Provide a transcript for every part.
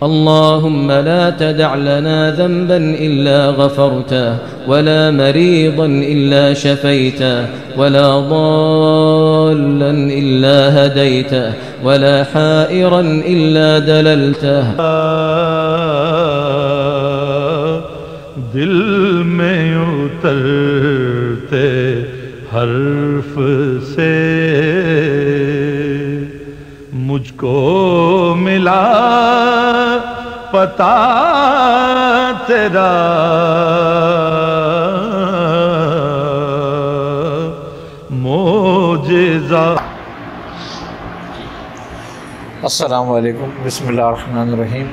اللهم لا تدع لنا ذنبا إلا غفرته ولا مريضا إلا شفيته ولا ضالا إلا هديته ولا حائرا إلا دللته. دل میں اترتے حرف سے مجھ کو ملا پتا تیرا، معجزہ. السلام علیکم، بسم اللہ الرحمن الرحیم.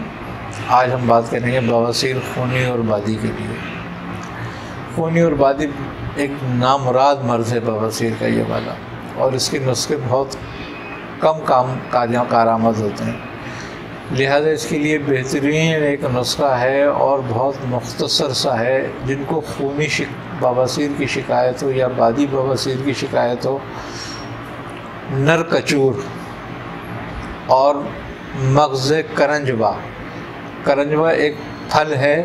آج ہم بات کریں گے بواسیر خونی اور بادی کے لیے. خونی اور بادی ایک نامراد مرض ہے بواسیر کا یہ والا، اور اس کے نسخے بہت کم کارآمد ہوتے ہیں، لہذا اس کے لیے بہترین ایک نسخہ ہے اور بہت مختصر سا ہے. جن کو خونی بواسیر کی شکایت ہو یا بادی بواسیر کی شکایت ہو، نر کچور اور مغز کرنجوا ایک پھل ہے،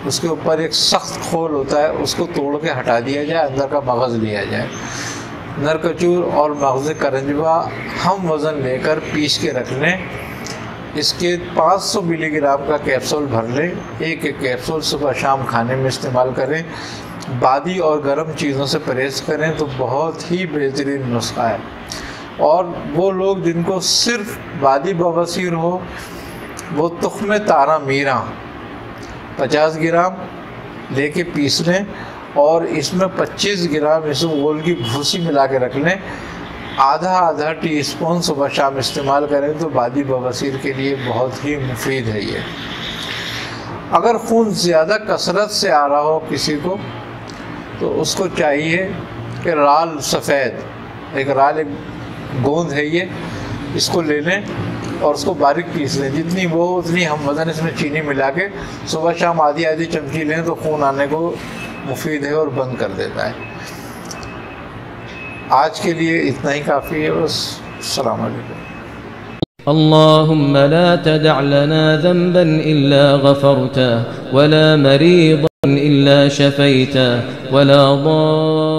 اس کے اوپر ایک سخت کھول ہوتا ہے، اس کو توڑ کے ہٹا دیا جائے، اندر کا مغز لیا جائے. نر کچور اور مغز کرنجوا ہم وزن لے کر پیس کے رکھ لیں. اس کے 500 ملی گرام کا کیپسول بھر لیں. ایک کیپسول صبح شام کھانے میں استعمال کریں. بادی اور گرم چیزوں سے پرہیز کریں تو بہت ہی بہترین نسخہ ہے. اور وہ لوگ جن کو صرف بادی بواسیر ہو، وہ تخم تارا میرا 50 گرام لے کے پیس لیں اور اس میں 25 گرام اسوغول کی بھوسی ملا کے رکھ لیں. آدھا ٹی اسپون صبح شام استعمال کریں تو بادی بواسیر کے لیے بہت ہی مفید ہے یہ. اگر خون زیادہ کثرت سے آ رہا ہو کسی کو، تو اس کو چاہیے کہ رال سفید ایک گوند ہے یہ، اس کو لے لیں اور اس کو باریک پیس لیں. جتنی وہ اتنی ہم وزن اس میں چینی ملا کے صبح شام آدھی چمچی لیں تو خون آنے کو مفید ہے اور بند کر دیتا ہے. آج کے لیے اتنا ہی کافی ہے بس. السلام علیکم. اللهم لا تدع لنا ذنبا إلا غفرته ولا مريضا إلا شفيته ولا ضالا